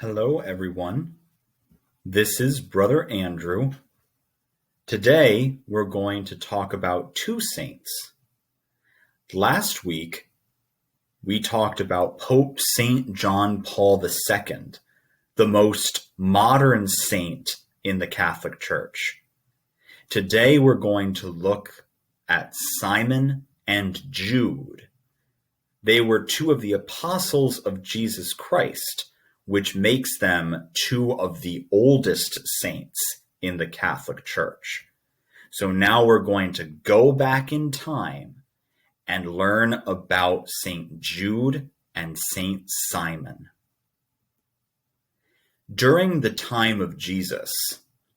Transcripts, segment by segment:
Hello, everyone. This is Brother Andrew. Today, we're going to talk about two saints. Last week, we talked about Pope St. John Paul II, the most modern saint in the Catholic Church. Today, we're going to look at Simon and Jude. They were two of the apostles of Jesus Christ, which makes them two of the oldest saints in the Catholic Church. So now we're going to go back in time and learn about St. Jude and St. Simon. During the time of Jesus,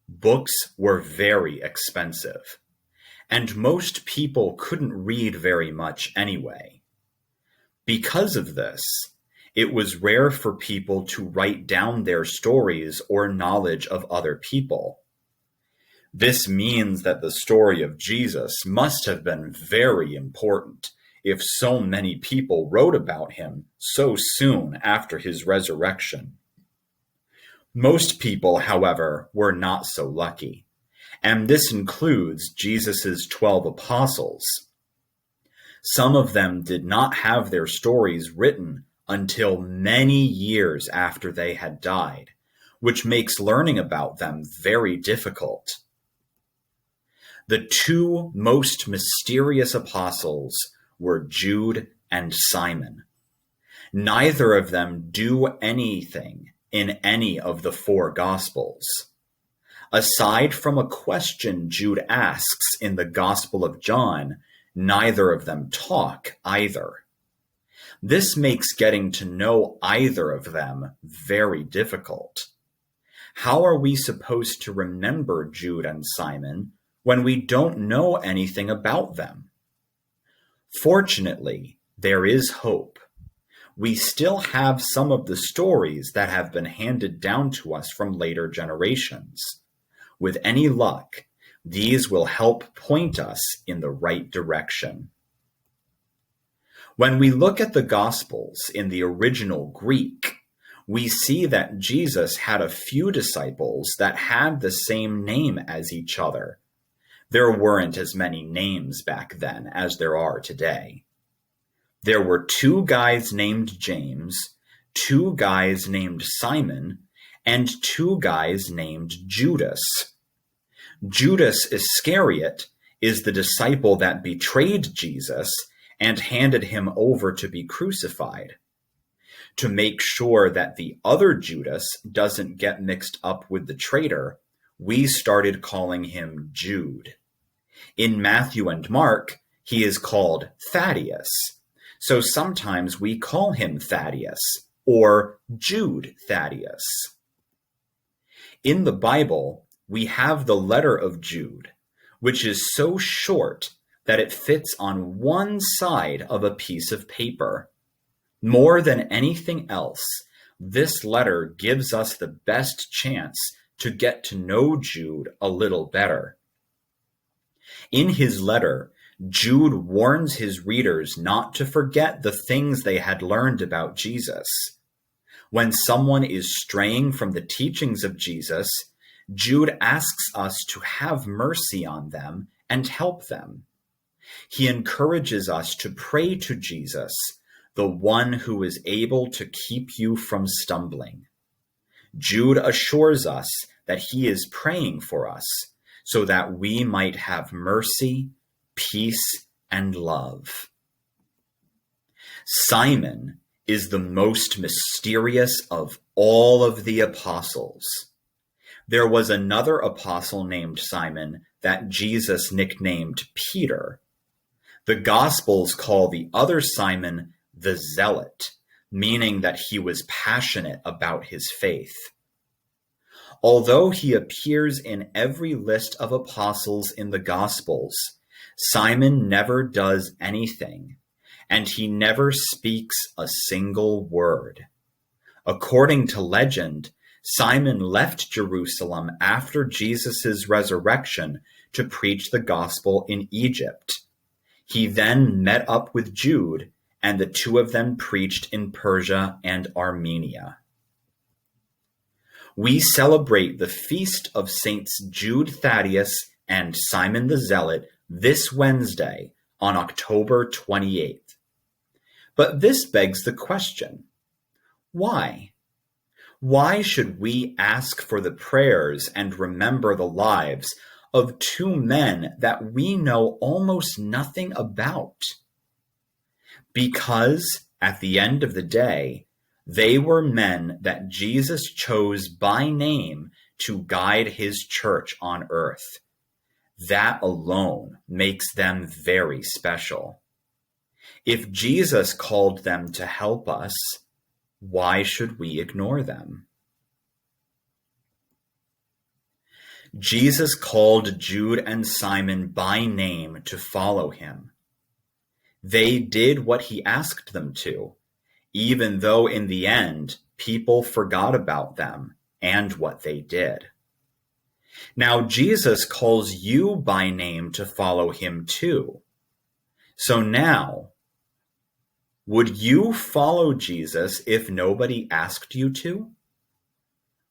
books were very expensive, and most people couldn't read very much anyway. Because of this, it was rare for people to write down their stories or knowledge of other people. This means that the story of Jesus must have been very important if so many people wrote about him so soon after his resurrection. Most people, however, were not so lucky, and this includes Jesus' 12 apostles. Some of them did not have their stories written until many years after they had died, which makes learning about them very difficult. The two most mysterious apostles were Jude and Simon. Neither of them do anything in any of the four Gospels. Aside from a question Jude asks in the Gospel of John, neither of them talk either. This makes getting to know either of them very difficult. How are we supposed to remember Jude and Simon when we don't know anything about them? Fortunately, there is hope. We still have some of the stories that have been handed down to us from later generations. With any luck, these will help point us in the right direction. When we look at the Gospels in the original Greek, we see that Jesus had a few disciples that had the same name as each other. There weren't as many names back then as there are today. There were two guys named James, two guys named Simon, and two guys named Judas. Judas Iscariot is the disciple that betrayed Jesus and handed him over to be crucified. To make sure that the other Judas doesn't get mixed up with the traitor, we started calling him Jude. In Matthew and Mark, he is called Thaddeus, so sometimes we call him Thaddeus or Jude Thaddeus. In the Bible, we have the letter of Jude, which is so short that it fits on one side of a piece of paper. More than anything else, this letter gives us the best chance to get to know Jude a little better. In his letter, Jude warns his readers not to forget the things they had learned about Jesus. When someone is straying from the teachings of Jesus, Jude asks us to have mercy on them and help them. He encourages us to pray to Jesus, the one who is able to keep you from stumbling. Jude assures us that he is praying for us so that we might have mercy, peace, and love. Simon is the most mysterious of all of the apostles. There was another apostle named Simon that Jesus nicknamed Peter. The Gospels call the other Simon the Zealot, meaning that he was passionate about his faith. Although he appears in every list of apostles in the Gospels, Simon never does anything, and he never speaks a single word. According to legend, Simon left Jerusalem after Jesus' resurrection to preach the gospel in Egypt. He then met up with Jude, and the two of them preached in Persia and Armenia. We celebrate the feast of Saints Jude Thaddeus and Simon the Zealot this Wednesday on October 28th. But this begs the question, why? Why should we ask for the prayers and remember the lives of two men that we know almost nothing about? Because at the end of the day, they were men that Jesus chose by name to guide his church on earth. That alone makes them very special. If Jesus called them to help us, why should we ignore them? Jesus called Jude and Simon by name to follow him. They did what he asked them to, even though in the end, people forgot about them and what they did. Now, Jesus calls you by name to follow him too. So now, would you follow Jesus if nobody asked you to?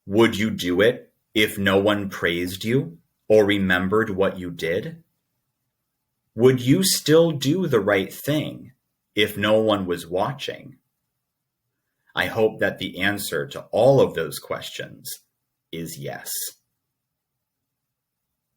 Would you do it if no one praised you or remembered what you did? Would you still do the right thing if no one was watching? I hope that the answer to all of those questions is yes.